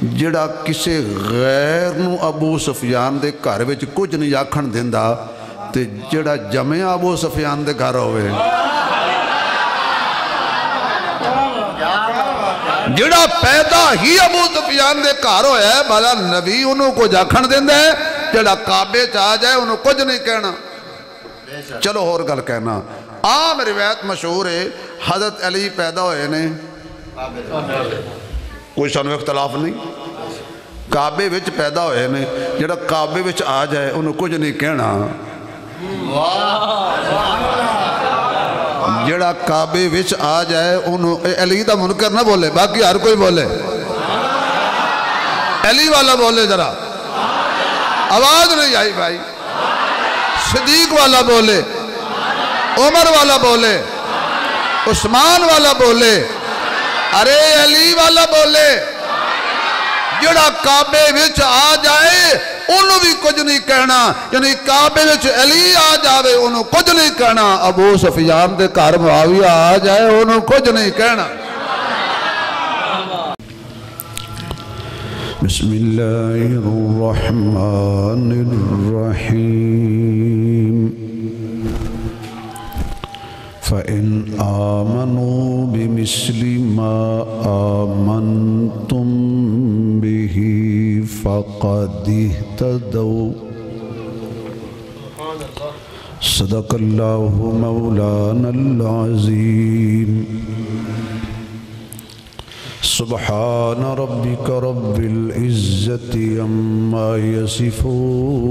جڑا کسے غیر نو ابو سفیان دے گھر وچ کچھ نہیں آکھن دیندا تے جڑا جمعہ ابو سفیان دے گھر ہوئے جڑا پیدا ہی ابو سفیان دے گھر ہویا ہے بھلا نبی انہوں کو جاکھن دیندہ ہے جڑا کعبے چاہ جائے انہوں کچھ نہیں کہنا چلو اور گل کہنا عام روایت مشہور ہے حضرت علی پیدا ہوئے نے کوئی سانو اختلاف نہیں کعبے وچ پیدا ہوئے نے جڑا کعبے وچ آ جائے انہوں کچھ نہیں کہنا جڑا کعبے وچ آ جائے انہوں علی دا منکر نہ بولے باقی ہر کوئی بولے علی والا بولے ذرا آواز نہیں آئی بھائی صدیق والا بولے عمر والا بولے عثمان والا بولے ارے علی والا بولے جڑا کعبے وچ آ جائے انہوں بھی کچھ نہیں کہنا یعنی کعبے وچ علی آ جاوے انہوں کچھ نہیں کہنا ابو سفیان دے گھر معاویہ آ جائے انہوں کچھ نہیں کہنا بسم اللہ الرحمن الرحیم فَإِنْ آمَنُوا بِمِثْلِ مَا آمَنْتُمْ بِهِ فَقَدِ اهْتَدَوْا صدق اللہ مولانا العظیم سبحان ربك رب العزة عما يصفون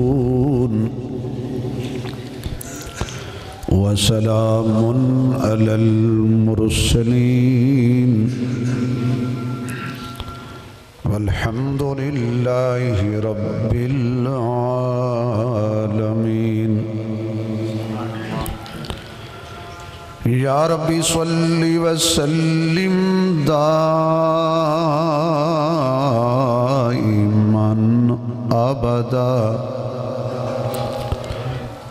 وسلام على المرسلين والحمد لله رب العالمين یا ربی صلی وسلم دائما ابدا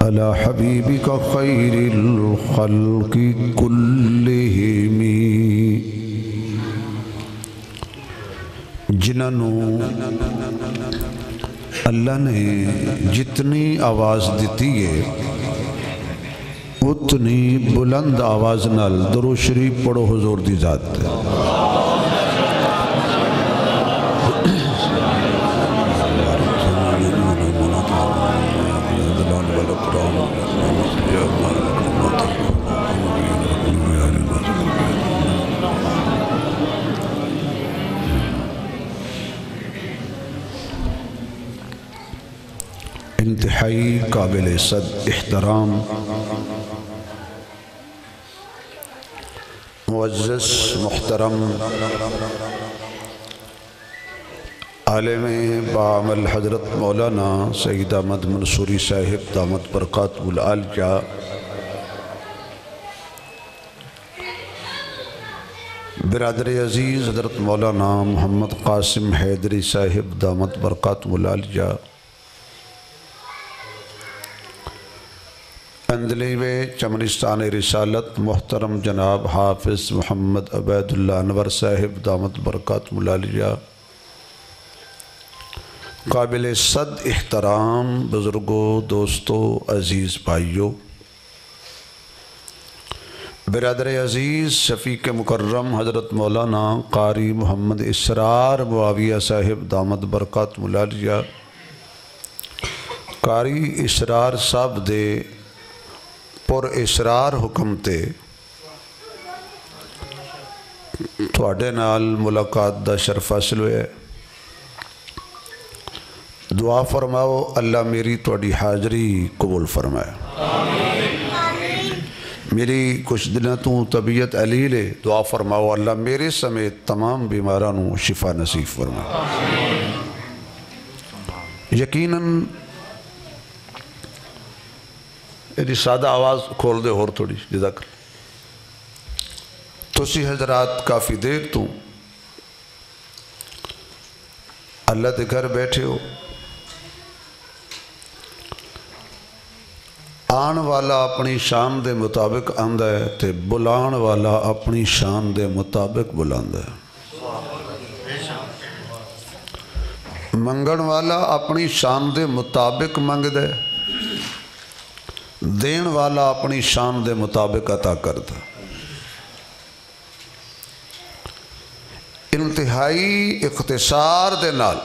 علی حبیبک خیر الخلق کلہم جنہوں اللہ نے جتنی آواز دیتی ہے اتنی بلند آواز نال درود شریف پڑھو حضور دی ذات ہے انتہائی قابل صد احترام معزز محترم عالم بعمل حضرت مولانا سید احمد منصوری صاحب دامت برکاتہ العالیہ برادر عزیز حضرت مولانا محمد قاسم حیدری صاحب دامت برکاتہ العالیہ اندلیوے چمنستان رسالت محترم جناب حافظ محمد عبید اللہ انور صاحب دامت برکاتہ العالیہ قابل صد احترام بزرگوں دوستوں عزیز بھائیوں برادر عزیز شفیق مکرم حضرت مولانا قاری محمد اسرار معاویہ صاحب دامت برکاتہ العالیہ قاری اسرار صاحب دے پر اسرار حکم تے تواڈے نال ملاقات دا شرف حاصل ہوئے دعا فرماؤ اللہ میری تواڈی حاضری قبول فرمائے میری کچھ دنوں تو طبیعت علیل ہے دعا فرماؤ اللہ میرے سمیت تمام بیمارانوں شفا نصیب فرمائے یقیناً ایدی سادہ آواز کھول دے اور تھوڑی جزاک تسی حضرات کافی دیر تو اللہ دے گھر بیٹھے ہو آن والا اپنی شان دے مطابق آندہ ہے تے بلان والا اپنی شان دے مطابق بلاندہ ہے منگن والا اپنی شان دے مطابق منگدا ہے، دین والا اپنی شان دے مطابق عطا کرتا۔ انتہائی اختصار دے نال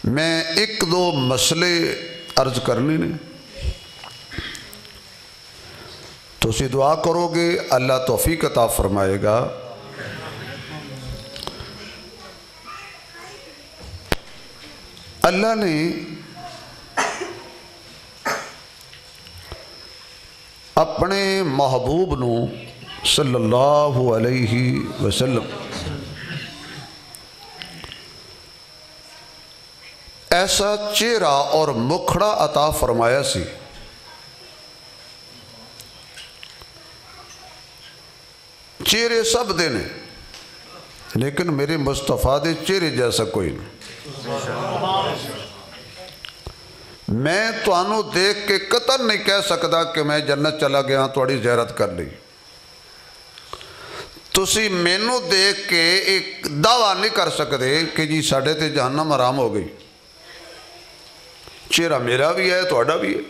میں ایک دو مسئلے عرض کرنے نے، تو اسی دعا کرو گے اللہ توفیق عطا فرمائے گا۔ اللہ نے اپنے محبوب نو صلی اللہ علیہ وسلم ایسا چہرہ اور مکھڑا عطا فرمایا سی چہرے سب دے نے، لیکن میرے مصطفیٰ دے چہرے جیسا کوئی نہیں۔ میں تو آنو دیکھ کے قطر نہیں کہہ سکتا کہ میں جنت چلا گیا توڑی زیارت کر لی، تسی مینو دیکھ کے ایک دعویٰ نہیں کر سکتے کہ جی ساڑھے تے جہنم حرام ہو گئی۔ چہرہ میرا بھی ہے توڑا بھی ہے۔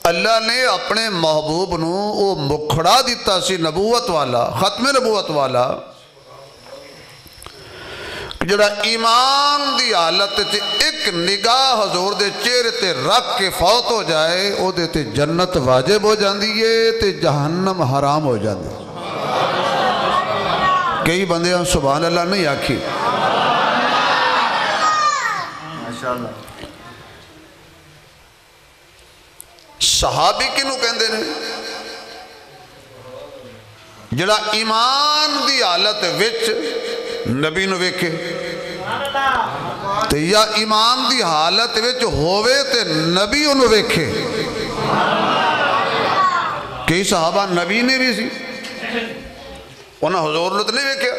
اللہ نے اپنے محبوب نو وہ مکھڑا دیتا سی نبوت والا، ختم نبوت والا، جڑا ایمان دی حالت تے ایک نگاہ حضور دے چہرے تے رکھ کے فوت ہو جائے او دے تے جنت واجب ہو جاندی ہے تے جہنم حرام ہو جاندی۔ کئی بندے ہیں سبحان اللہ نہیں آکھی۔ صحابی کنو کہندے نے؟ جڑا ایمان دی حالت وچ نبی نو ویکھے تے یا ایمان دی حالت وچ ہووے تے نبی انو ویکھے۔ کئی صحابہ نبی نے بھی سی، انہاں حضور نے تو نہیں ویکھے،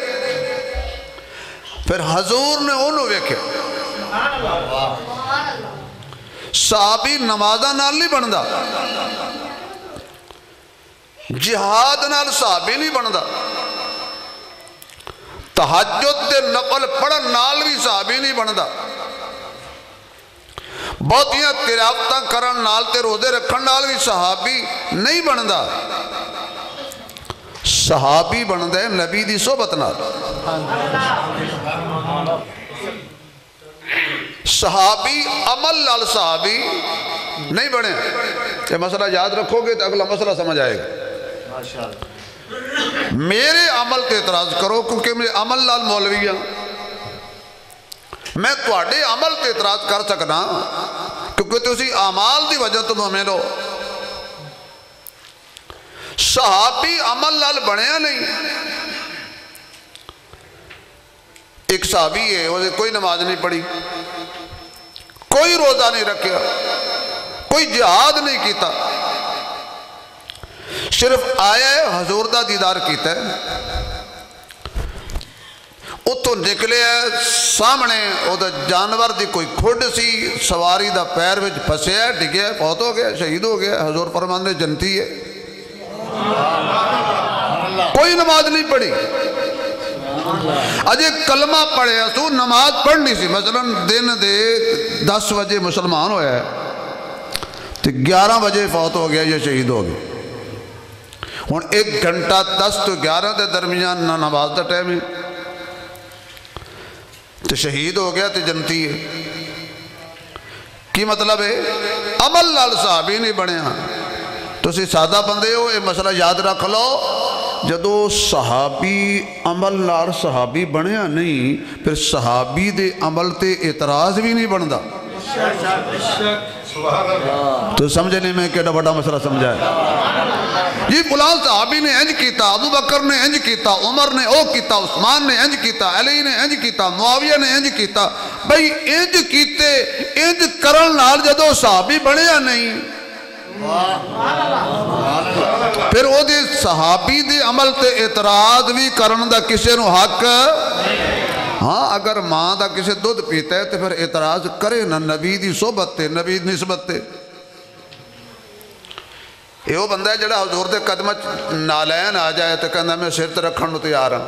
پھر حضور نے انو ویکھے۔ صحابی نمازہ نال نہیں بندا، جہاد نال صحابی نہیں بندا، تہجد دے نقل پڑھن نال بھی صحابی نہیں بندا، بہتیاں تلاوتاں کرن نال تے روزے رکھن نال بھی صحابی نہیں بندا۔ صحابی بندا ہے نبی دی صحبت نال۔ صحابی عمل لال صحابی نہیں بنے۔ یہ مسئلہ یاد رکھو گے تو اگلا مسئلہ سمجھ آئے گا۔ میرے عمل تے اعتراض کرو کیونکہ میرے عمل لال مولویاں، میں تواڈے عمل تے اعتراض کر سکنا کیونکہ تسی اعمال دی وجہ تو ہمیں لو۔ صحابی عمل لال بنیا نہیں۔ ایک صحابی ہے وہ کوئی نماز نہیں پڑھی، کوئی روزہ نہیں رکھیا، کوئی جہاد نہیں کیتا، صرف آیا ہے حضور دا دیدار کیتا ہے، اتو نکلے ہے سامنے او دا جانور دی کوئی کھڑ سی، سواری دا پیر وچ پھسے ہے، ڈگیا ہے، فوت ہو گیا، شہید ہو گیا، حضور فرماندے جنتی ہے۔ کوئی نماز نہیں پڑھی، اجے کلمہ پڑھے سو نماز پڑھنی سی، مثلا دن دے 10 بجے مسلمان ہویا ہے تو 11 بجے فوت ہو گیا یا شہید ہو گیا، ہون 1 گھنٹہ 10 تو 11 دے درمیان نہ نماز دا ٹائم ہے تو شہید ہو گیا تو جنتی ہے۔ کی مطلب ہے؟ عمل لال صحابی نہیں بنے ہاں۔ تو اسی سادہ بندے ہو، یہ مسئلہ یاد رکھ لو، جدو صحابی عمل لال صحابی بنیا نہیں پھر صحابی دے عمل تے اعتراض بھی نہیں بندا۔ تو سمجھے نہیں میں کیڑا بڑا مسئلہ سمجھا ہے؟ یہ فلاں صحابی نے انج کیتا، ابو بکر نے انج کیتا، عمر نے او کیتا، عثمان نے انج کیتا، علی نے انج کیتا، معاویہ نے انج کیتا۔ بھئی انج کیتے، انج کرن نال جدو صحابی بنیا نہیں، پھر او دے صحابی دے عمل تے اعتراض بھی کرن دا کسے نو حق۔ ہاں اگر ماں دا کسے دودھ پیتا ہے تو پھر اعتراض کرے نا، نبی دی صحبت تے، نبی دی نسبت تے۔ یہ وہ بندہ ہے جڑا حضور دے قدمہ نالین آ جائے تو کہنا میں سر تے رکھن نو تیار ہاں،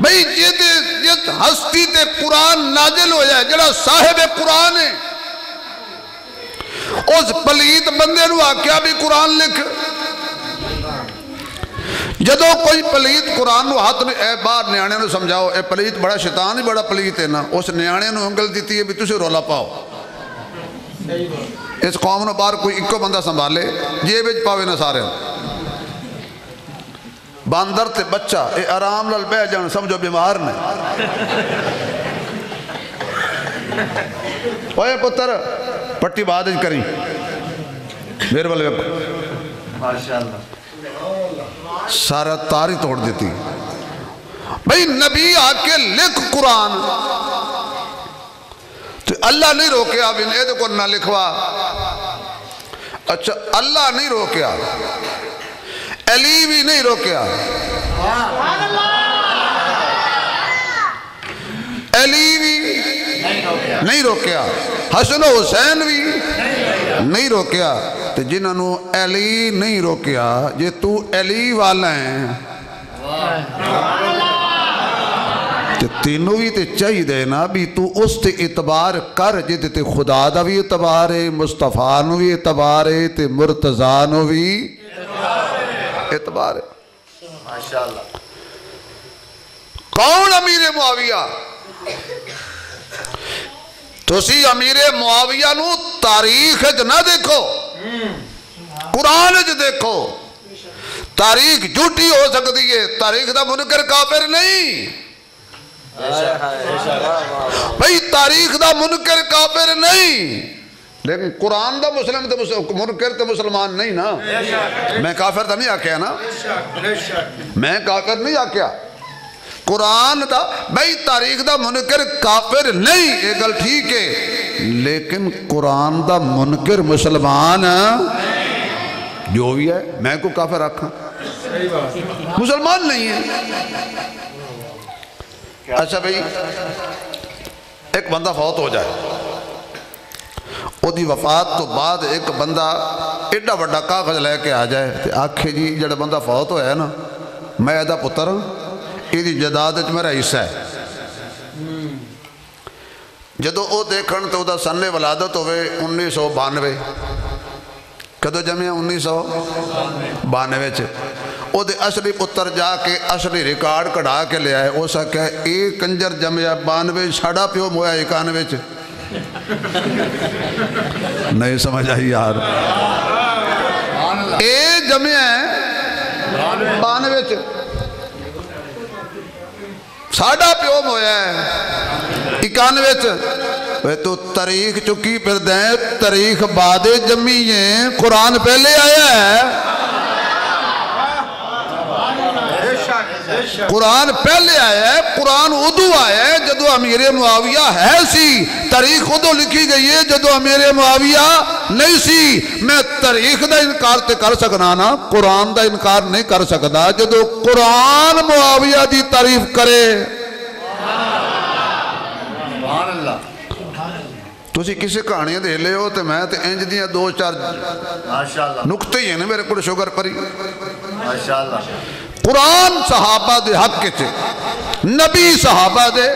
بھئی جس ہستی تے قرآن نازل ہو جائے جڑا صاحب قرآن ہے اس پلیت بندے نو آکھیا بھی قرآن لکھ جدو کوئی پلیت قرآن نو ہاتھ نے اے باہر نیانے نو سمجھاؤ اے پلیت بڑا شیطان ہی بڑا پلیت ہے نا اس نیانے نو انگل دیتی ہے بھی تُسے رولا پاؤ اس قوم نو باہر کوئی اکو بندہ سنبھالے جے بیج پاوے نہ سارے باندر تے بچہ اے آرام لال بے جان سمجھو بیمار نے اوے پتر پٹی بادج کریں میرے والے ماشاءاللہ سارا تاری توڑ دیتی بھئی نبی آکے لکھ قرآن تو اللہ نہیں روکیا بھی اے کو نہ لکھوا اچھا اللہ نہیں روکیا علی بھی نہیں روکیا علی بھی نہیں روکیا حسن و حسین بھی نہیں روکیا تو جنہوں علی نہیں روکیا یہ تو علی والا ہیں تو تینوں بھی تے چاہی دے نا بھی تو اس تے اعتبار کر جے تے خدا دا بھی اعتبار ہے مصطفیٰ نو بھی اعتبار ہے تے مرتضیٰ نو بھی اعتبار ہے ماشاءاللہ کون امیر معاویہ تو سی امیر معاویہ نو تاریخ نہ دیکھو قرآن دیکھو تاریخ جھوٹی ہو سکتی ہے تاریخ دا منکر کافر نہیں بھئی تاریخ دا منکر کافر نہیں لیکن قرآن دا مسلم منکر تے مسلمان نہیں نا میں کافر تا نہیں آکیا نا میں کافر نہیں آکیا قرآن دا بھئی تاریخ دا منکر کافر نہیں یہ گل ٹھیک ہے لیکن قرآن دا منکر مسلمان جو بھی ہے میں کو کافر رکھا مسلمان نہیں ہے اچھا بھئی ایک بندہ فوت ہو جائے وہ دی وفات تو بعد ایک بندہ ایڈا بڑا کاغذ لے کے آ جائے آکھے جی جڑا بندہ فوت ہویا ہے نا میں ایدہ پتر یہ دی جدادت میرا حصہ ہے جدو او دیکھن تو دا سن ولادت ہوئے 1992 کدو جمعہ 1992 چھے او دے اصلی پتر جا کے اصلی ریکارڈ کڑھا کے لے آئے او سا کہ ایک کنجر جمعہ 92 چھڑا پیو مویا 91 چھے نہیں سمجھ آئی یار ایک جمعہ 92 چھے ساڑھا پیو مویا ہے 91 چھے تو تاریخ چکی پھر دیں تاریخ بعد جمعی ہیں قرآن پہلے آیا ہے قرآن پہلے آیا ہے قرآن ادو آیا ہے جدو امیر معاویہ ہے سی تاریخ ادو لکھی گئی ہے جدو امیر معاویہ نہیں سی میں تاریخ دا انکار تے کر سکنا نا قرآن دا انکار نہیں کر سکتا جدو قرآن معاویہ دی تعریف کرے تو اسی کسی کہانیاں دے لے ہو تو میں تے انج دیاں 2-4 نکتے ہی ہیں میرے کو شگر پری قرآن صحابہ دے حق کے چھے نبی صحابہ دے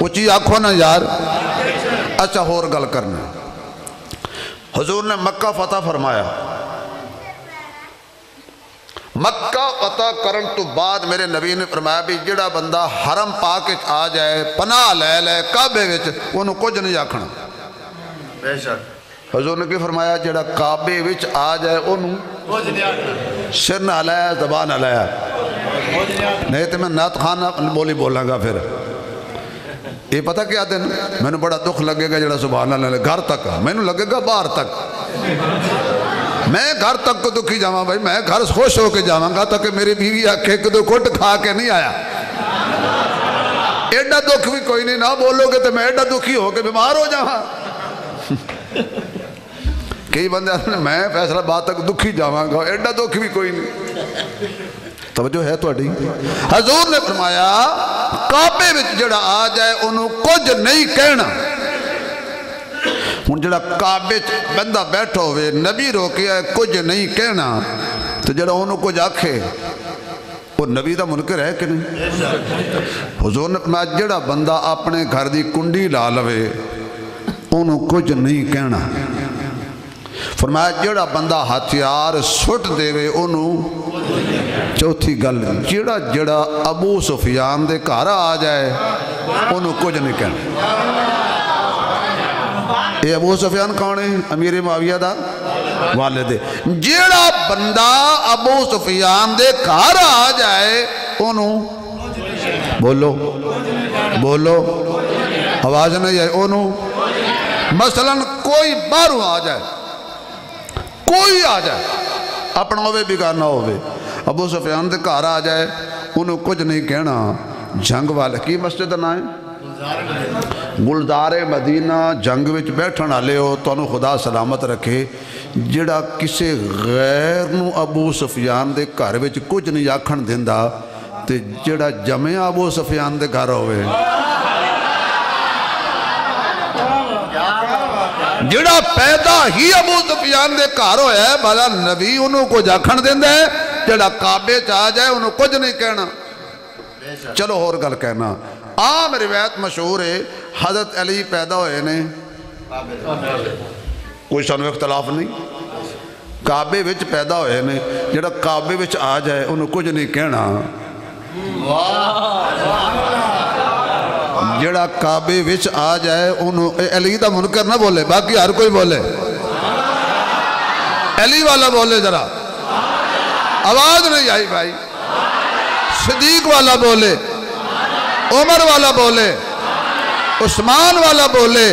اچھی آنکھوں نا یار اچھا اور گل کرنا حضور نے مکہ فتح فرمایا مکہ فتح کرن تو بعد میرے نبی نے فرمایا بھی جڑا بندہ حرم پاک آ جائے پناہ لے لے کعبے وچ انہوں کچھ نہیں آکھنا بے شک حضور نے کی فرمایا جڑا کعبے وچ آ جائے انہوں سر نہ ہلایا زبان ہلایا نہیں تو میں نعت خانہ بولی بولاں گا پھر یہ پتہ کیا دن میں نے بڑا دکھ لگے گا جڑا سبحان اللہ گھر تک میں نے لگے گا باہر تک میں گھر تک کو دکھی جاواں بھائی میں گھر خوش ہو کے جاواں گا تاکہ میری بیوی آکھے کہ تو کھٹ کھا کے نہیں آیا ایڈا دکھ بھی کوئی نہیں نہ بولو گے تو میں ایڈا دکھی ہو کے بیمار ہو جاواں کئی بندے میں فیصلہ بات تک دکھی جاواں گا ایڈا دکھ بھی کوئی نہیں توجہ ہے تو اڈی حضور نے فرمایا کعبے وچ جڑا آ جائے انہوں کچھ نہیں کہنا ہن جڑا کعبے بندہ بیٹھو ہوئے نبی روکیا ہے کچھ نہیں کہنا تو جڑا انہوں کچھ آکھے وہ نبی دا منکر ہے کہ نہیں؟ حضور نے فرمایا جڑا بندہ اپنے گھر دی کنڈی لا لوے انہوں کچھ نہیں کہنا. فرمایا جڑا بندہ ہتھیار سٹ دے وے انہوں. چوتھی گل جڑا ابو سفیان دے گھر آ جائے انہوں کچھ نہیں کہنا. یہ ابو سفیان کون ہے؟ امیر معاویہ دا والد. جیڑا بندہ ابو سفیان دے گھر آ جائے انہوں بولو بولو آواز نہیں آئے. انہوں مثلا کوئی باہروں آ جائے کوئی آ جائے اپنا ہوئے بیگانہ ہوئے ابو سفیان دے گھر آ جائے انہوں کچھ نہیں کہنا. جنگ والے کی مسجد نہ ہے گلزار مدینہ جنگ وچ بیٹھن والے ہو تو انہوں خدا سلامت رکھے. جڑا کسے غیر نو ابو سفیان دے گھر وچ کچھ نہیں آکھن دیندا تے جڑا جمع ابو سفیان دے گھر ہوئے جڑا پیدا ہی ابو سفیان دے گھر ہویا ہے بھلا نبی انہوں کو آکھن دیندا ہے. جڑا کعبے چاہ جائے انہوں کچھ نہیں کہنا. چلو اور گل کہنا. عام روایت مشہور ہے حضرت علی پیدا ہوئے نے کوئی سانو اختلاف نہیں کعبے وچ پیدا ہوئے نے. جڑا کعبے وچ آ جائے انہوں کچھ نہیں کہنا. جڑا کعبے وچ آ جائے انہوں علی دا منکر نہ بولے باقی ہر کوئی بولے. علی والا بولے ذرا آواز نہیں آئی بھائی. صدیق والا بولے عمر والا بولے عثمان والا بولے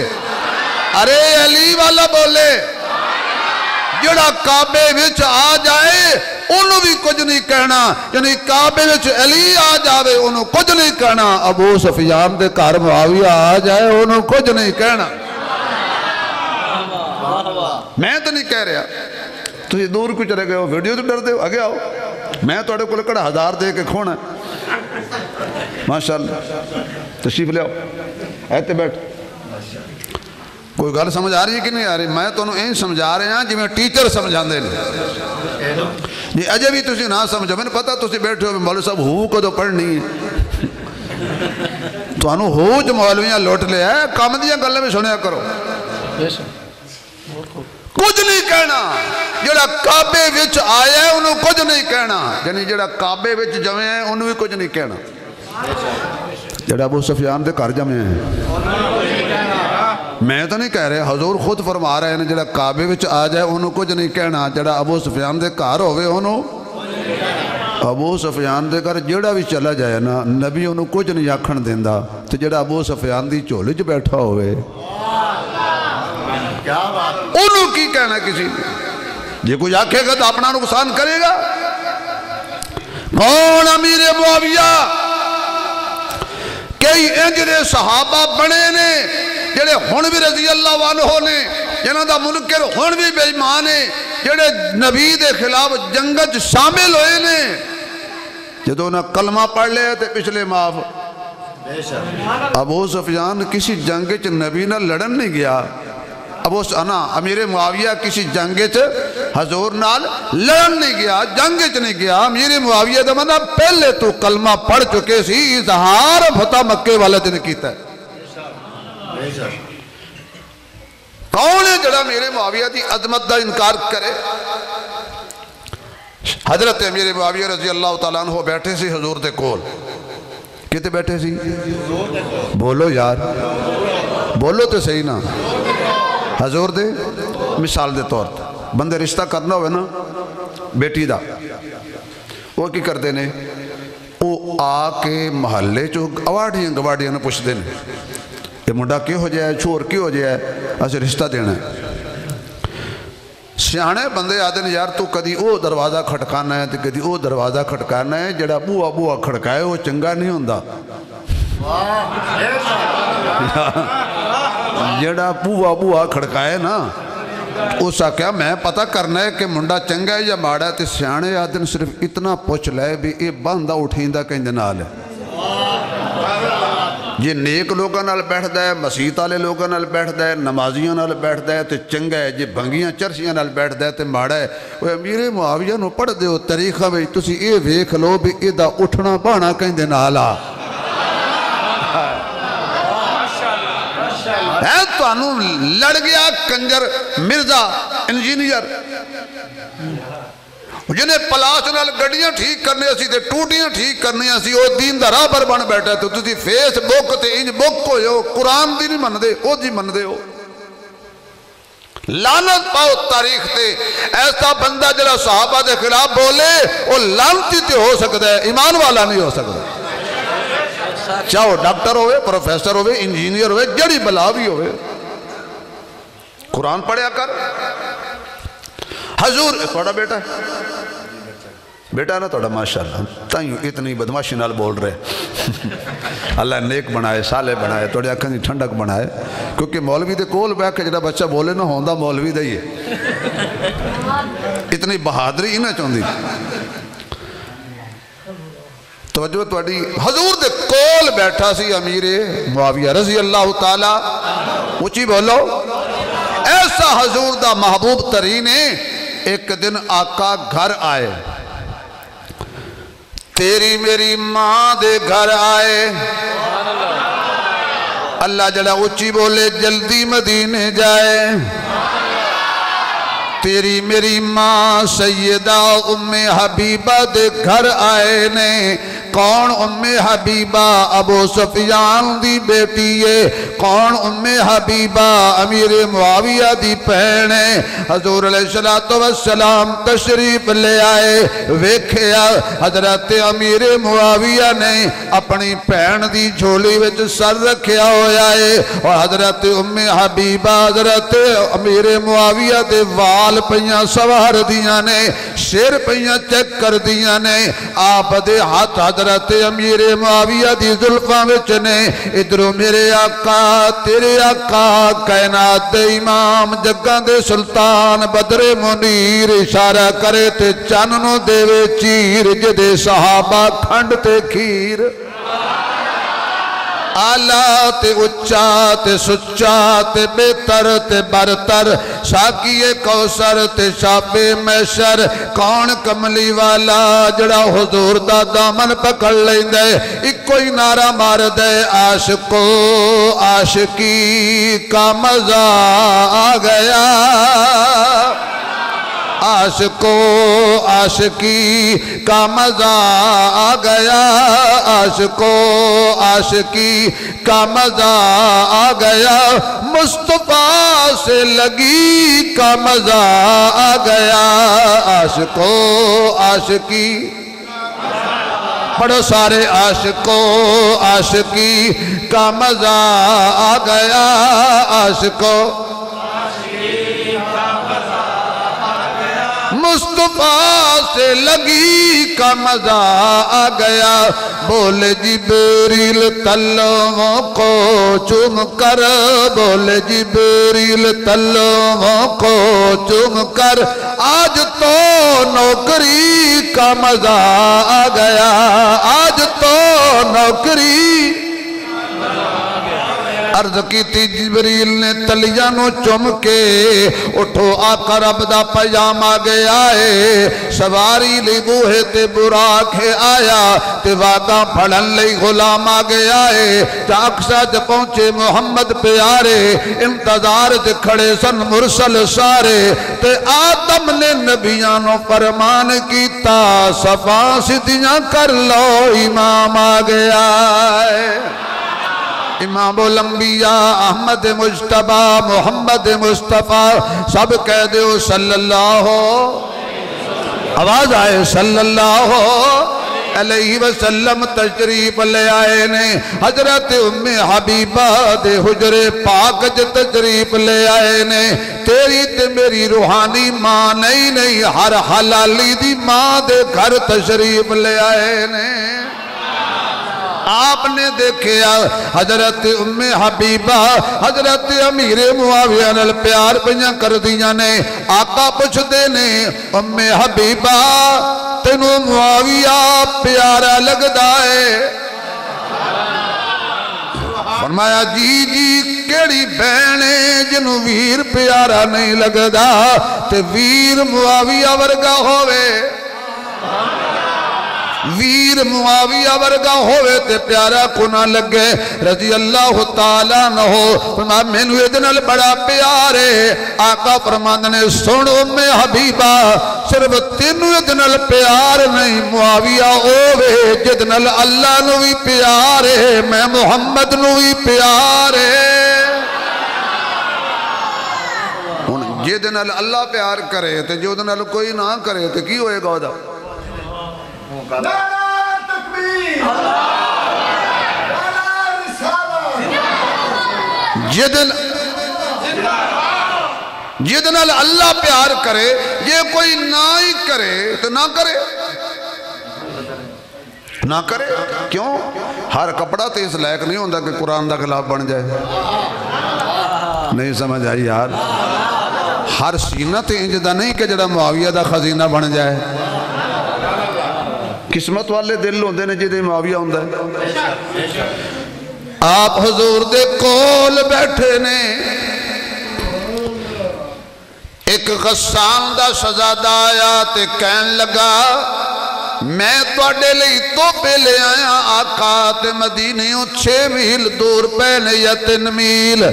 ارے علی والا بولے. جڑا کعبے وچ آ جائے انہوں بھی کچھ نہیں کہنا. یعنی کعبے وچ علی آ جاوے انہوں کچھ نہیں کہنا. ابو سفیان دے گھر معاویہ آ جائے انہوں کچھ نہیں کہنا. میں تو نہیں کہہ رہا تو یہ دور کو چلے گئے ہو ویڈیو تو ڈر دے ہو آگے آؤ. میں توڑے کو لکڑا 1000 دے کے کھونا ماشاءاللہ. تشریف لے آؤ ایتے بیٹھ. کوئی گل سمجھ آ رہی ہے کہ نہیں آ رہی؟ میں تو انہوں این سمجھا رہے ہیں جی میں ٹیچر سمجھان دے لیں جی اجے بھی تسی نہ سمجھو. میں نے پتا تسی بیٹھے ہو مولوی صاحب ہو کو تو پڑھنی ہے تو انہوں ہو جو مولویاں لوٹ لے ہے کام دیا گلے میں سنیا کرو. کچھ نہیں کہنا. جڑا کعبے وچ آیا ہے انہوں کچھ نہیں کہنا. یعنی جڑا کعبے وچ جمع ہے انہوں بھی کچھ نہیں کہنا. جڑا ابو سفیان دے گھر جمع ہے میں تو نہیں کہہ رہے حضور خود فرما رہے ہیں جڑا کعبے وچ آ جائے انہوں کچھ نہیں کہنا. جڑا ابو سفیان دے گھر ہوئے انہوں ابو سفیان دے گھر جڑا بھی چلا جائے نا نبی انہوں کچھ نہیں آکھن دیندا. تو جڑا ابو سفیان دی جھولے وچ بیٹھا ہوئے انہوں کی کہنا کسی جی کوئی آکھے گا تو اپنا نقصان کرے گا. کون امیر معاویہ کئی انجرے صحابہ بنے نے جڑے ہون بھی رضی اللہ عنہ نے جنہاں دا منکر ہون بھی بے ایمان نے جڑے نبی دے خلاف جنگت شامل ہوئے نے جدو نہ کلمہ پڑھ لے تے پچھلے معاف. ابو سفیان کسی جنگت نبی نہ لڑن نہیں گیا. امیر معاویہ کسی جنگت حضور نال لڑن نہیں گیا جنگت نہیں گیا. امیر معاویہ دا منہ پہلے تو کلمہ پڑھ چکے سی اظہار فتح مکے والے دن کیتا ہے. کون ہے جڑا امیر معاویہ دی عظمت دا انکار کرے؟ حضرت امیر معاویہ رضی اللہ تعالیٰ عنہ بیٹھے سی حضور دے کول. کتے بیٹھے سی؟ بولو یار بولو تو صحیح نا. حضور دے مثال دے طور بندے رشتہ کرنا ہوئے نا بیٹی دا وہ کی کرتے نے وہ آ کے محلے چو گواڑیاں نے پوچھ دینے یہ منڈا کیوں ہو جائے چھوڑ کیوں ہو جائے اسے رشتہ دینا ہے. سیانے بندے آتے ہیں یار تو کدی او دروازہ کھٹکانا ہے تو کدی او دروازہ کھٹکانا ہے. جڑا بوہ کھڑکائے وہ چنگا نہیں ہوندہ. جڑا بوہ کھڑکائے نا اس کیا میں پتہ کرنا ہے کہ منڈا چنگا ہے یا ماڑا ہے. تے سیانے آدن صرف اتنا پوچھ لائے بھی یہ باندھا اٹھیندہ کہیں دنال ہے. جی نیک لوگوں نال بیٹھدا ہے مسیت والے لوگوں نال بیٹھدا ہے نمازیاں نال بیٹھدا ہے تے چنگا ہے جی بھنگیاں چرسیاں نال بیٹھدا ہے تے ماڑا ہے وہ امیر معاویہ نو پڑھ دیو تاریخ وچ تسی اے ویکھ لو بھی ایدا اٹھنا بہنا کہندے نال آ ہے تانوں لڑ گیا کنجر مرزا انجینئر جنہیں پلاس نال گڑیاں ٹھیک کرنے اسی تے ٹوٹیاں ٹھیک کرنے اسی او دین دا رابر بن بیٹھا تو تسی فیس بک تے انج بک ہوئے ہو قرآن دی نہیں من دے او جی من دے ہو لعنت پاؤ تاریخ تے ایسا بندہ جڑا صحابہ دے خلاف بولے او لعنتی تے ہو سکتا ہے ایمان والا نہیں ہو سکتا چاہو ڈاکٹر ہوئے پروفیسر ہوئے انجینئر ہوئے جڑی بلا بھی ہوئے قرآن پڑھیا کر حضور تھوڑا بیٹا ہے بیٹا نا تھوڑا ماشاءاللہ تائیوں اتنی بدماشی نال بول رہے اللہ نیک بنائے صالح بنائے تھوڑے اکھاں دی ٹھنڈک بنائے کیونکہ مولوی دے کول بیٹھ کے جڑا بچہ بولے نہ ہوندا مولوی دا ہی ہے اتنی بہادری نہ چوندی توجہ تواڈی حضور دے کول بیٹھا سی امیر معاویہ رضی اللہ تعالی اونچی بولو ایسا حضور دا محبوب ترین ایک دن آقا گھر آئے تیری میری ماں دے گھر آئے اللہ جڑا اونچی بولے جلدی مدینے جائے تیری میری ماں سیدہ ام حبیبہ دے گھر آئے نے کون ام حبیبہ ابو سفیان دی بیٹی ہے کون ام حبیبہ امیر معاویہ دی پہنے حضور علیہ السلام تشریف لے آئے ویکھیا حضرت امیر معاویہ نے اپنی پہن دی جھولی وچ سر رکھیا ہویا ہے اور حضرت ام حبیبہ حضرت امیر معاویہ دے وال پہیاں سوار دیاں نے سر پہیاں چیک کر دیاں نے آپ دے ہاتھ حضرت امیر معاویہ دی ظلفاں وچ نے ادھروں میرے آقا تیرے آقا کائنات دے امام جگاں دے سلطان بدر منیر اشارہ کرے تے چاننوں دے وے چیر جدے صحابہ کھنڈ تے کھیر آلہ تے اچھا تے سچا تے بہتر تے برتر ساکیے کوثر تے شاپ محشر کون کملی والا جڑا حضور دا دامن پکڑ لیندے ایک کوئی نعرہ مار دے عاشقو عاشقی کا مزہ آ گیا عاشقو عاشقی کا مزہ آ گیا عاشقو عاشقی کا مزہ آ گیا مصطفیٰ سے لگی کا مزہ آ گیا عاشقو عاشقی پڑھو سارے عاشقو عاشقی کا مزہ آ گیا عاشقو مصطفیٰ سے لگی کا مزہ آ گیا بول جبریل تلووں کو چوم کر بول جبریل تلووں کو چوم کر آج تو نوکری کا مزہ آ گیا آج تو نوکری عرض کی تھی جبریل نے تلیانو چم کے اٹھو آقا رب دا پیام آگے آئے سواری لی بوہے تے براک ہے آیا تے وعدہ پھڑن لئی غلام آگے آئے چاک ساتھ پہنچے محمد پیارے انتظار تے کھڑے سن مرسل سارے تے آدم نے نبیانو فرمان کیتا صفا سدیاں کر لو امام آگے آئے امام الانبیاء احمد مجتبہ محمد مصطفیٰ سب کہہ دیو صلی اللہ آواز آئے صلی اللہ علیہ وسلم تشریف لے آئے نے حضرت ام حبیبہ دے حجر پاک تشریف لے آئے نے تیری تے میری روحانی ماں نہیں ہر حلالی دی ماں دے گھر تشریف لے آئے نے آپ نے دیکھیا حضرت ام حبیبہ حضرت امیر معاویہ نال پیار پہیاں کر دیاں نے آقا پوچھ دے نے ام حبیبہ تینو معاویہ پیارا لگ دائے فرمایا جی جی کیڑی بہنے جنوں ویر پیارا نہیں لگدا تے ویر معاویہ ورگا ہوئے ویر معاویہ ورگا ہوئے تے پیارا کو نہ لگے رضی اللہ تعالیٰ نہ ہو فرمایا مینو ادنال بڑا پیارے آقا فرماندے نے سن ام حبیبہ صرف تینو ادنال پیار نہیں معاویہ ہوئے جدنال اللہ نو بھی پیارے میں محمد نو بھی پیارے جدنال اللہ پیار کرے تے جدنال کوئی نہ کرے تے کی ہوئے گا دا جدنال اللہ پیار کرے یہ کوئی نہ ہی کرے تو نہ کرے نہ کرے کیوں ہر کپڑا تو اس لائق نہیں ہوتا کہ قرآن دا خلاف بن جائے نہیں سمجھ آئی یار ہر سینہ تو انجدہ نہیں کہ جڑا معاویہ دا خزینہ بن جائے قسمت والے دل ہوندے نے جدے معاویہ ہوندہ ہے آپ حضور دے کول بیٹھے نے ایک غسان دا شہزادہ آیا تے کہن لگا میں توڑے لئی توپے لے آیا آقا تے مدینیوں 6 میل دور پہنے یا 3 میل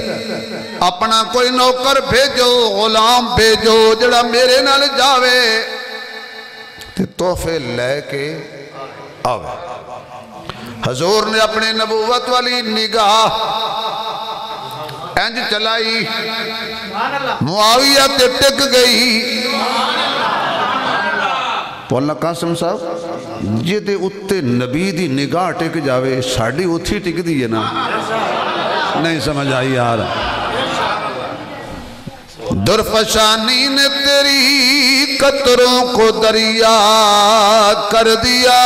اپنا کوئی نوکر بھیجو غلام بھیجو جڑا میرے نال جاوے تے تحفے لے کے آوے حضور نے اپنے نبوت والی نگاہ انج چلائی معاویہ تے ٹک گئی بولنا قاسم صاحب جے دے اتے نبی دی نگاہ ٹک جاوے ساڑھی اتھی ٹک دیئے نا نہیں سمجھ آئی یار درفشانی نے تیری قطروں کو دریا کر دیا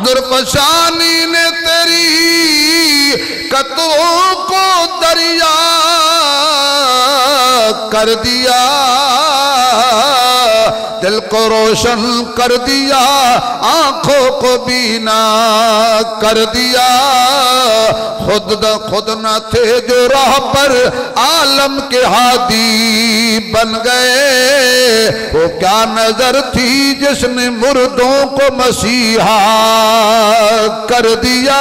درفشانی نے تیری قطروں کو دریا کر دیا دل کو روشن کر دیا آنکھوں کو بینا کر دیا خود نہ تھے جو راہ پر عالم کے ہادی بن گئے وہ کیا نظر تھی جس نے مردوں کو مسیحا کر دیا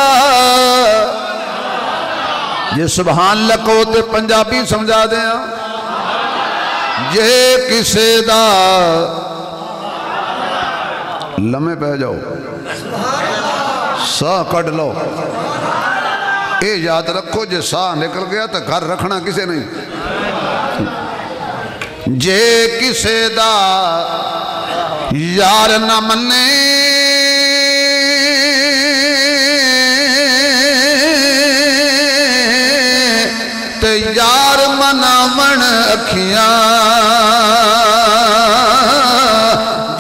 یہ سبحان اللہ کو تے پنجابی سمجھا دیں یہ کسے دا لمحے پہ جاؤ ساہ کٹ لو اے یاد رکھو جے ساہ نکل گیا تو گھر رکھنا کسے نہیں جے کسے دا یار نہ منے تے یار منا من اکھیاں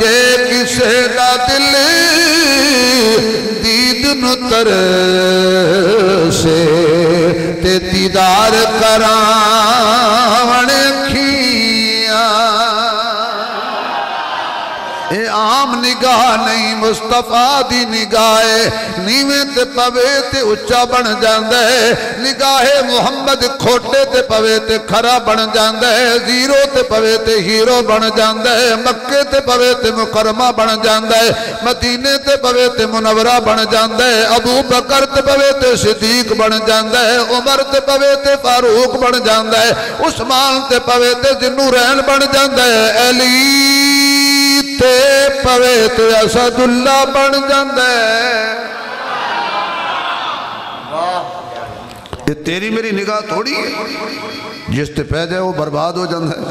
جے کسے دا دل دید نتر سے تے دیدار کراون اکھیاں اے عام نگاہ نہیں مصطفیٰ دی نگاہ نیویں تے پوے تے اچھا بن جاندہ ہے نگاہ محمد کھوٹے تے پوے تے کھرا بن جاندہ ہے زیرو تے پوے تے ہیرو بن جاندہ ہے مکے تے پوے تے مکرمہ بن جاندہ ہے مدینے تے پوے تے منورہ بن جاندہ ہے ابو بکر تے پوے تے صدیق بن جاندہ ہے عمر تے پوے تے فاروق بن جاندہ ہے عثمان تے پوے تے ذوالنورین بن جاندہ ہے علی تے پوے تے اسد اللہ بن جاندہ ہے یہ تیری میری نگاہ تھوڑی ہے جس تے پہ جائے وہ برباد ہو جاندہ ہے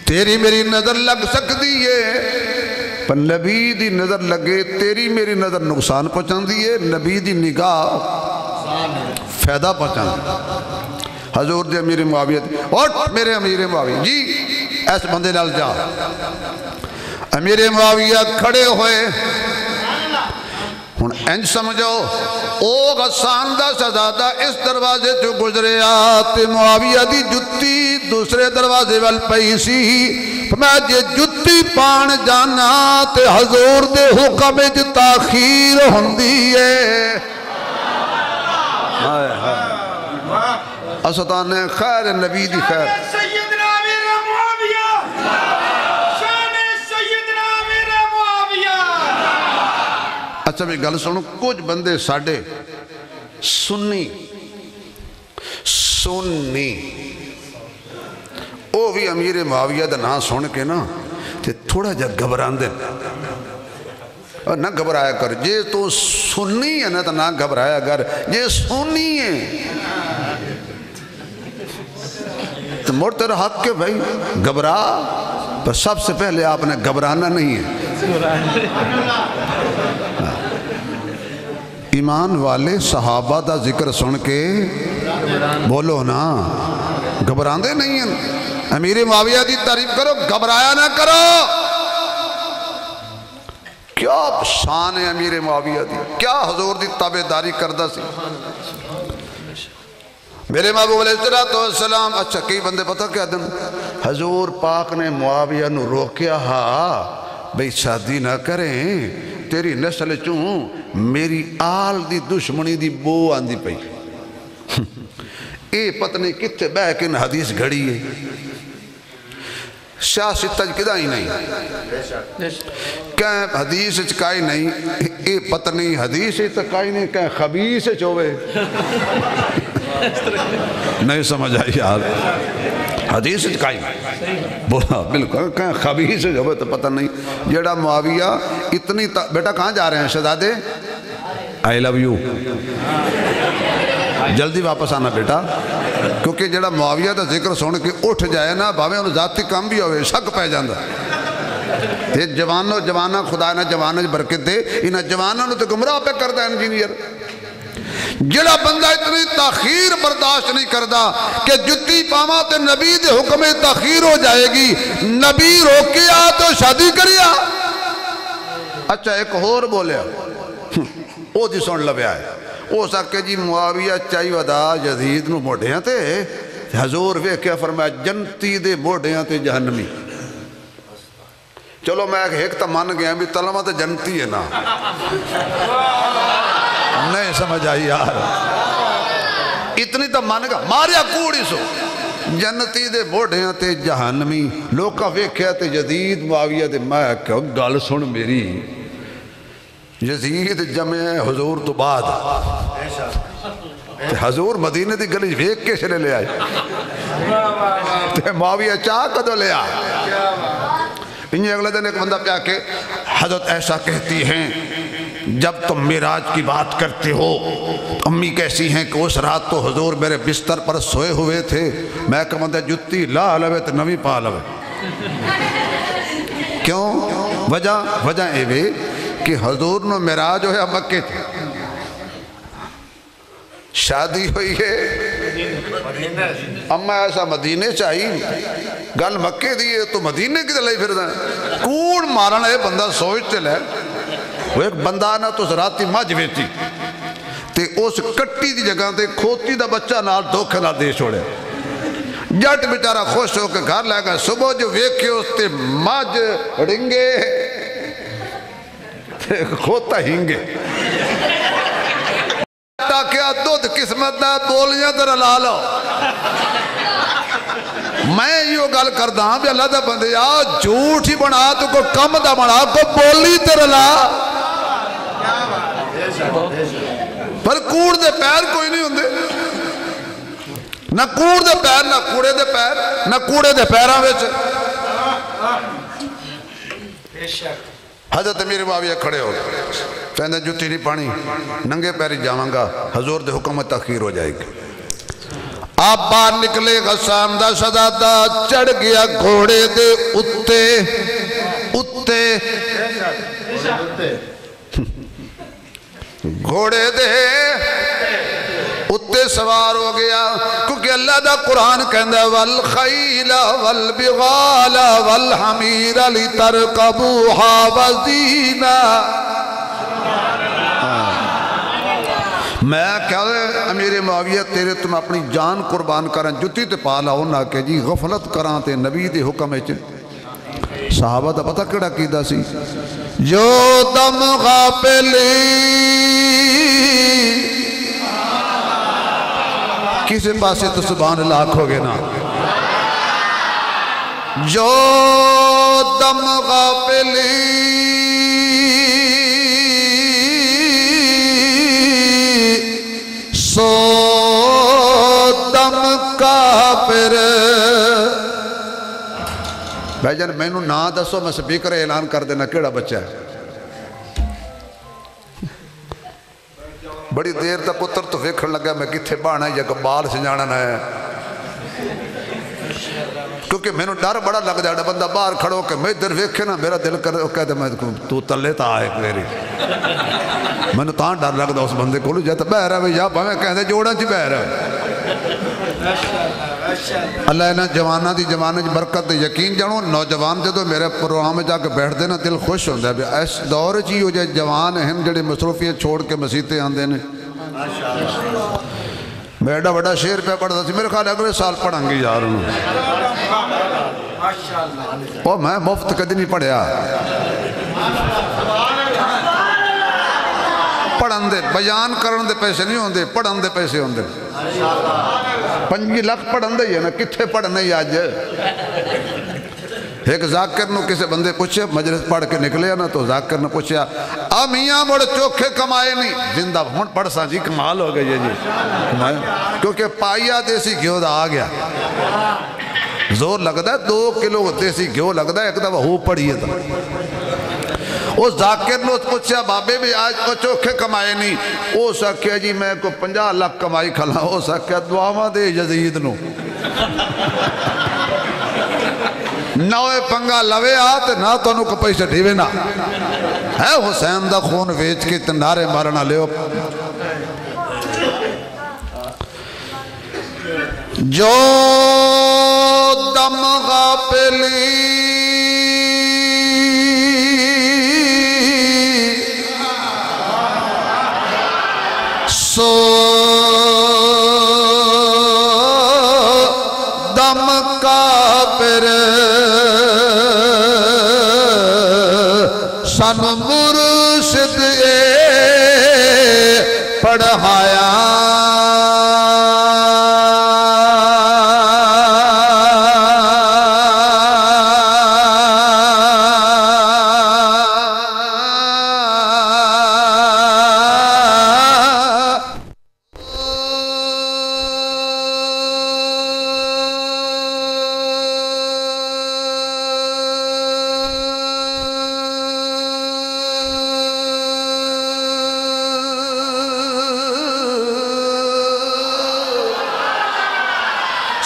تیری میری نظر لگ سکتی ہے پر نبی دی نظر لگے تیری میری نظر نقصان پہنچان دیئے نبی دی نگاہ فائدہ پہنچان حضور دے امیر معاویہ اور میرے امیر معاویہ جی ایس بندے نال جا امیر معاویہ کھڑے ہوئے ہن انج سمجھو او غسان دا شہزادہ اس دروازے جو گزرے آتے معاویہ دی جتی دوسرے دروازے وال پئی سی فرمایا جے جتی جتی پان جانا تے حضور دے حکم وچ تاخیر ہوندی ہے اسطان خیر نبی دی خیر سیدنا امیر معاویہ شان سیدنا امیر معاویہ اچھا میں گل سنو کچھ بندے ساڑھے سنی او بھی امیر معاویہ دا نا سن کے نا تے تھوڑا جا گھبران دے اور نہ گھبرایا کر جے تو سنی ہے نا تو نہ گھبرایا کر جے سنی ہے تو موڑ تیرا حق کے بھائی گھبرا پر سب سے پہلے آپ نے گھبرانا نہیں ہے ایمان والے صحابہ دا ذکر سن کے بولو نا گھبراندے نہیں ہیں امیر معاویہ دی تعریف کرو گھبرایا نہ کرو کیا شان ہے امیر معاویہ دی کیا حضور دی تابعداری کردہ سی میرے محبوب علیہ السلام اچھا کئی بندے پتہ کیا دن حضور پاک نے معاویہ نو روکیا بھئی شادی نہ کریں تیری نسل چوں میری آل دی دشمنی دی بو آندی پئی اے پتنی کتے بیکن حدیث گھڑی ہے شاہ ستج کدہ ہی نہیں کہیں حدیث چکائی نہیں اے پتنی حدیث چکائی نہیں کہیں خبیث چوے نہیں سمجھ آئی یار حدیث چکائی بولا بالکل کہیں خبیث چوے تو پتہ نہیں جیڑا معاویہ اتنی بیٹا کہاں جا رہے ہیں شہزادے I love you جلدی واپس آنا بیٹا کیونکہ جڑا معاویہ دا ذکر سن کے اٹھ جائے نا بھاویں انہوں ذاتی کام بھی ہوئے شک پہ جاندہ یہ جوانہ خدا نہ جوانہ برکت دے انہاں جوانہ نے تو گمراہ پہ کردہ انجینئر جڑا بندہ اتنی تاخیر برداشت نہیں کردہ کہ جتی پاما تے نبی دے حکم تاخیر ہو جائے گی نبی روکیا تو شادی کریا اچھا ایک اور بولے او دی سن لبیا ہے او سکے جی معاویہ چاہی ودا یزید نو موڑیاں تے حضور وے کیا فرمایا جنتی دے موڑیاں تے جہنمی چلو میں ایک تا مان گیا بھی تلمہ تے جنتی ہے نا نہیں سمجھ آئی یار اتنی تا مان گا ماریا کوڑی سو جنتی دے موڑیاں تے جہنمی لوکا وے کیا تے یزید معاویہ تے میں کہا گال سن میری یزید جمع حضور تو بعد حضور مدینہ دی گلی ویک کے چلے لے آئے معاویہ چاہ کدو لے آئے انہیں اگلے دن ایک بندہ پیا کہ حضرت ایسا کہتی ہیں جب تم معراج کی بات کرتے ہو امی کیسی ہیں کہ اس رات تو حضور میرے بستر پر سوئے ہوئے تھے میں کہ بندہ جتی لا لوے تو نوی پا لوے کیوں وجہ اے وے کہ حضور نو معراج ہوئے مکے تھے شادی ہوئی ہے اما ایسا مدینے چاہیے گل مکے دیئے تو مدینے کی دلائی پھر دیں کوڑ مارنا ہے بندہ سوچتے لے وہ ایک بندہ آنا تو ذراتی مجھ ویتی تے اس کٹی دی جگہ تے کھوتی دا بچہ نال دھوکھے نال دے چھوڑے جٹ بیچارہ خوش ہو کے گھر لے گا صبح جو ویکھے اس تے مجھ رنگے کھوتا ہینگے کیا دودھ قسمت دا بولیاں در لالو میں یہ گل کردہ ہاں بھی اللہ دا بندے یا جھوٹ ہی بنا تو کو کم دا بنا کو بولی در لا پر کوڑ دے پیر کوئی نہیں ہوندے نہ کوڑ دے پیر نہ کوڑے دے پیر نہ کوڑے دے پیرہ ویچ حضرت امیر معاویہ کھڑے ہو کہندے جتی نہیں پانی ننگے پیری جاواں گا حضور دے حکم تاخیر ہو جائے گی آپ باہر نکلے غسان دا شہزادہ چڑھ گیا گھوڑے دے اتے گھوڑے دے اتے سوار ہو گیا کیونکہ اللہ دا قرآن کہندہ والخیل والبغال والحمیر لترکبوها وزینا میں کہا امیر معاویہ تیرے تم اپنی جان قربان کریں جتی تے پالا ہونا کہ جی غفلت کران تے نبی دے حکم صحابہ دا پتہ کیڑا کیدا سی جو دم غافلی کسی پاسے تو سبحان اللہ آکھو گے نا جو دم غافلی سو دم کافر بھائی جان میں نہ دسو میں سپیکر اعلان کر دینا کیڑا بچہ ہے بڑی دیر تا پتر تو ویکھن لگا میں کتھے بانا ہے یا بال سے جانا ہے کیونکہ میں نے ڈر بڑا لگ جاڑا بندہ باہر کھڑو کہ میں ادھر ویکھے نا میرا دل کر کہتے میں تو تلے تا آئے میری میں نے تاں ڈر لگ دا اس بندے کو جاتا بہ رہا ہے یا میں کہتے جوڑا چی بہ رہا ہے اللہ اینا جوانہ دی جوانہ جی برکت دے یقین جانو نوجوان جدو میرے پروگرام میں جا کے بیٹھ دینا دل خوش ہوندہ ہے اس دور چی ہو جائے جوان ہیں جڑے مصروفیت چھوڑ کے مسیطے آندے نے بیڑا بڑا شیر پہ پڑھتا تھی میرے خیال اگلے سال پڑھیں گی یار وہ میں مفت کدی نہیں پڑھیا پڑھن دے بیان کرن دے پیسے نہیں ہوندے پڑھن دے پیسے ہوندے 5 لاکھ پڑھن دے یہ نا کتھے پڑھنے ہی آج ایک ذاکر نو کسے بندے پوچھے مجلس پڑھ کے نکلے نا تو ذاکر نے پوچھیا میاں مڑ چوکھے کمائے نہیں زندہ ہون پڑھ سا جی کمال ہو گئی جی کیونکہ پائیا دیسی گھیو دا آ گیا زور لگتا ہے 2 کلو دیسی گھیو لگتا ہے ایک دفعہ ہو پڑھیے تھا وہ ذاکر نے پوچھا بابے بھی آج وہ چوکھے کمائے نہیں وہ سکھیا جی میں کو 50 لاکھ کمائی کھلا وہ سکھیا دعاواں دے یزید نو نوے پنگا لوے آتے نہ تو انہوں کو پیسے ڈھیوے نہ ہے حسین دا خون ویچ کے تندارے مارنا لے جو دم غافلی سو دم کافر سن مرشد پڑھایا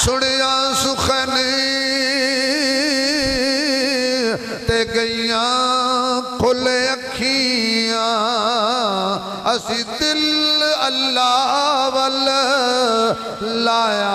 سڑیا سخنی تے گئیاں کھلے اکھیاں اسی دل اللہ وال لایا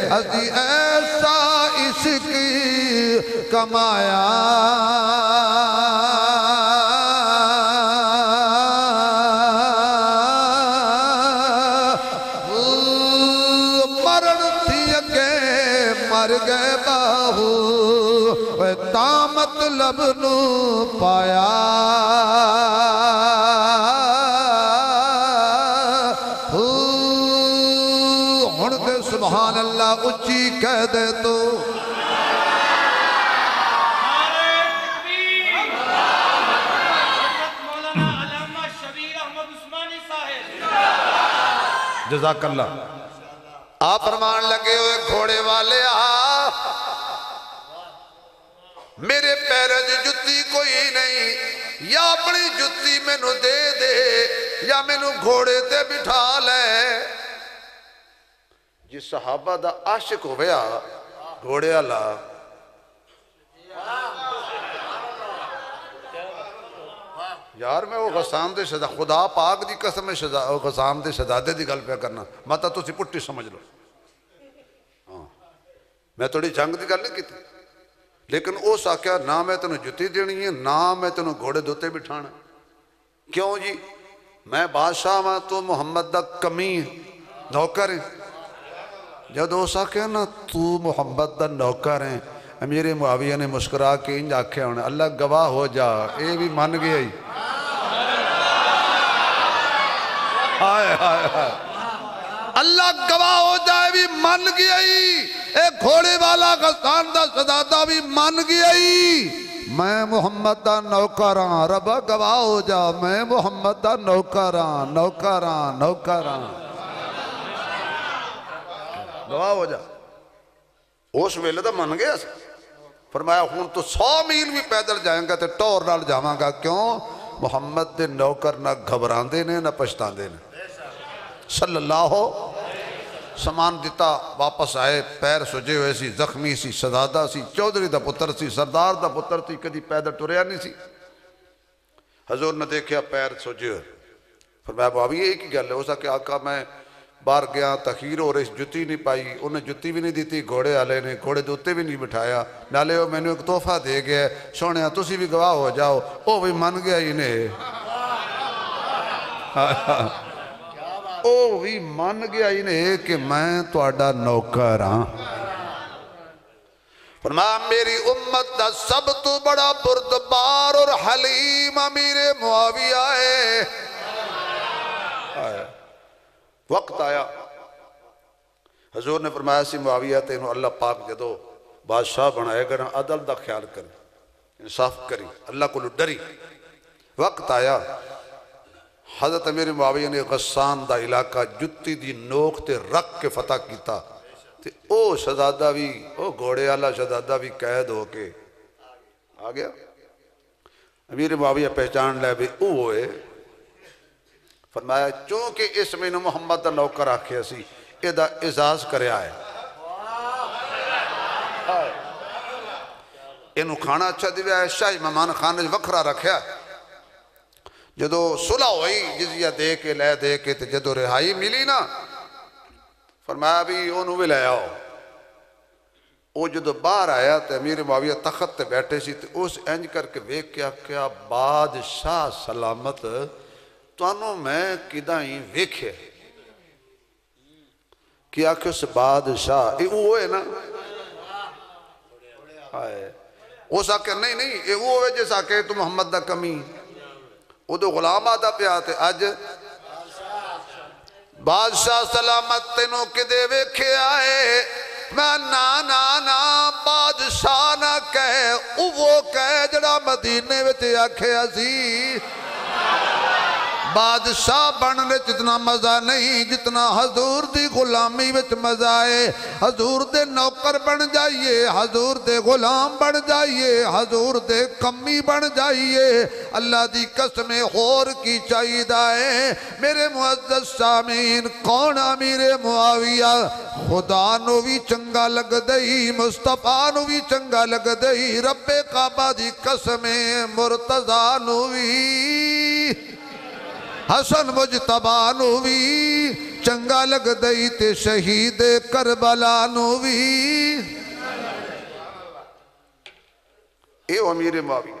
ایسا اس کی کمایا مرن تھی اگے مر گئے باہو تا مطلب نو پایا سبحان اللہ اچھی کہہ دے تو جزاک اللہ آپ فرمان لگے ہوئے گھوڑے والے میرے پیرج جتی کوئی نہیں یا اپنی جتی میں نو دے دے یا میں نو گھوڑے تے بٹھا لے جس صحابہ دا عاشق ہویا گھوڑے والا یار میں وہ غسان دے شہزادہ خدا پاک دی قسم غسان دے شہزادے دی گل پہ کرنا متا تسی پٹی سمجھ لو میں تھوڑی جنگ دی گل نہیں کی تھی لیکن اس آکھیا نہ میں تینوں جتی دینی ہے نہ میں تینوں گھوڑے دوتے بٹھانا کیوں جی میں بادشاہ ہاں تو محمد دا کمی نوکر ہیں جب اس آکھیا نا تو محمد دا نوکر ہیں امیر معاویہ نے مسکرا کے انج آکھیا ہونے اللہ گواہ ہو جا اے بھی من گیا ہی ہائے ہائے ہائے اللہ گواہ ہو جائے بھی من گیا ہی اے گھوڑے والا غسان دا شہزادہ بھی من گیا ہی میں محمد دا نوکراں رب گواہ ہو جا میں محمد دا نوکراں گواہ ہو جا اس ویلے دا من گیا فرمایا ہون تو 100 میل بھی پیدل جائیں گا تے ٹور نال جاواں گا کیوں محمد دے نوکر نہ گھبراندے نے نہ پچھتاندے نے صلی اللہ سامان دیتا واپس آئے پیر سجے ہوئے سی زخمی سی شہزادہ سی چودھری دا پتر سی سردار دا پتر سی کدی پیدل ٹریا نہیں سی حضور نے دیکھیا پیر سجے ہوئے فرمایا معاویہ ایک ہی گل ہے اسا کہ آقا میں باہر گیا تخیر ہو رہی جتی نہیں پائی انہیں جتی بھی نہیں دیتی گھوڑے والے نے گھوڑے دوتے بھی نہیں بٹھایا نالے وہ میں نے ایک تحفہ دے گیا سونے تسی بھی گواہ ہو جاؤ وہ بھی من گیا انہیں وہ بھی من گیا انہیں کہ میں تہاڈا نوکر ہاں فرمایا میری امت دا سب تو بڑا بردبار اور حلیم امیر معاویہ ہے وقت آیا حضور نے فرمایا سی معاویہ تینوں اللہ پاک جدو بادشاہ بنائے گا عدل دا خیال کریں انصاف کری اللہ کو ڈری وقت آیا حضرت امیر معاویہ نے غسان دا علاقہ جتی دی نوک تے رکھ کے فتح کیتا تے او شہزادہ بھی او گھوڑے والا شہزادہ بھی قید ہو کے آ گیا امیر معاویہ پہچان لے بھی او ہوئے فرمایا چونکہ اس میں محمد دا نوکر آکھیا سی ایدہ اعزاز کرے آئے انہوں کھانا اچھا دیویا ہے شاہی مہمان خانے وکھرا رکھیا جدو صلح ہوئی جزیہ دے کے لے دے کے جدو رہائی ملی نا فرمایا بھی انہوں بھی لے آؤ وہ جدو باہر آیا تو امیر معاویہ تخت تے بیٹھے سی تو اس انج کر کے ویک کیا بادشاہ سلامت توانوں میں کدہ ہی ویکھے کیا کہ اس بادشاہ وہ ہے نا وہ سا کہ نہیں وہ ہے جیسا کہ تو محمد دا کمی وہ تو غلام آدھا پہ آتے آج بادشاہ سلامت تینوں کدے ویکھے آئے میں نا بادشاہ نہ کہے وہ کہے جڑا مدینے ویتے آکھے عزیز بادشاہ بننے جتنا مزہ نہیں جتنا حضور دی غلامی وچ مزہ ہے حضور دے نوکر بن جائیے حضور دے غلام بن جائیے حضور دے کمی بن جائیے اللہ دی قسم خور کی چاہیدہ ہے میرے معزز سامین کون امیر معاویہ خدا نو بھی چنگا لگ دئی مصطفیٰ نو بھی چنگا لگ دئی رب کعبہ دی قسم مرتضیٰ نو بھی حسن مجتبہ نو بھی چنگا لگ دئی تے شہید کربلا نو بھی اے امیر معاویہ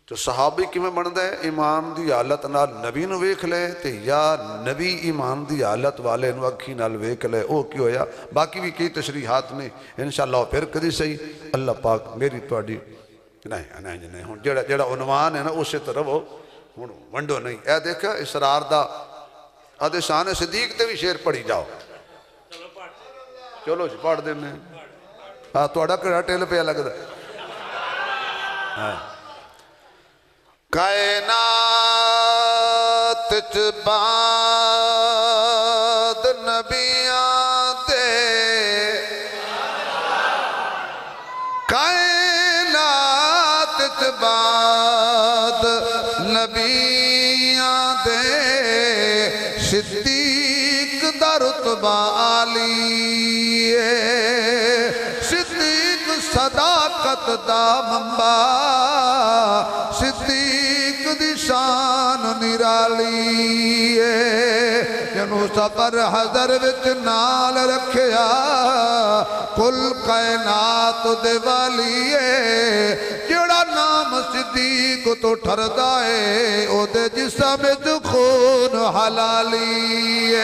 تو صحابی کی میں بندہ ہے ایمان دی حالت نال نبی نو ویکھ لے تے یا نبی ایمان دی حالت والے نو اکھی نال ویکھ لے او کیوں یا باقی بھی کئی تشریحات نے انشاءاللہ پھر کدی صحیح اللہ پاک میری توڑی نہیں ہون جیڑا عنوان ہے نا اسے تو رہو ونڈو نہیں اے دیکھا اسرار دا آدھے شان صدیق تے بھی شیر پڑھی جاؤ چلو جی پڑھ دے میں توڑا کڑا ٹیل پہ لگ دا کائنات چباد نبیاں دے کائنات چباد نبیاں دے صدیق دا دا رتبہ عالی صدیق صداقت دا منبع صدیق دی شان نرالی جنو سفر حضر وچ نال رکھیا کل کائنات دے والی جڑا نام صدیق تو ٹھردا ہے او دے جسم وچ خون حلالی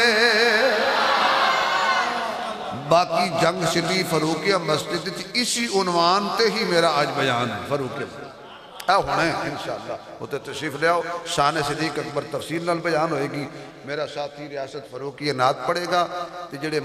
باقی جنگ شلی فروقیہ مسجد اسی عنوان تے ہی میرا آج بیان ہے فروقیہ اے ہونا ہے انشاءاللہ ہوتے تشریف لے آؤ شان صدیق اکبر تفصیل نال بیان ہوئے گی میرا ساتھی ریاست فروقیہ نعت پڑھے گا جڑے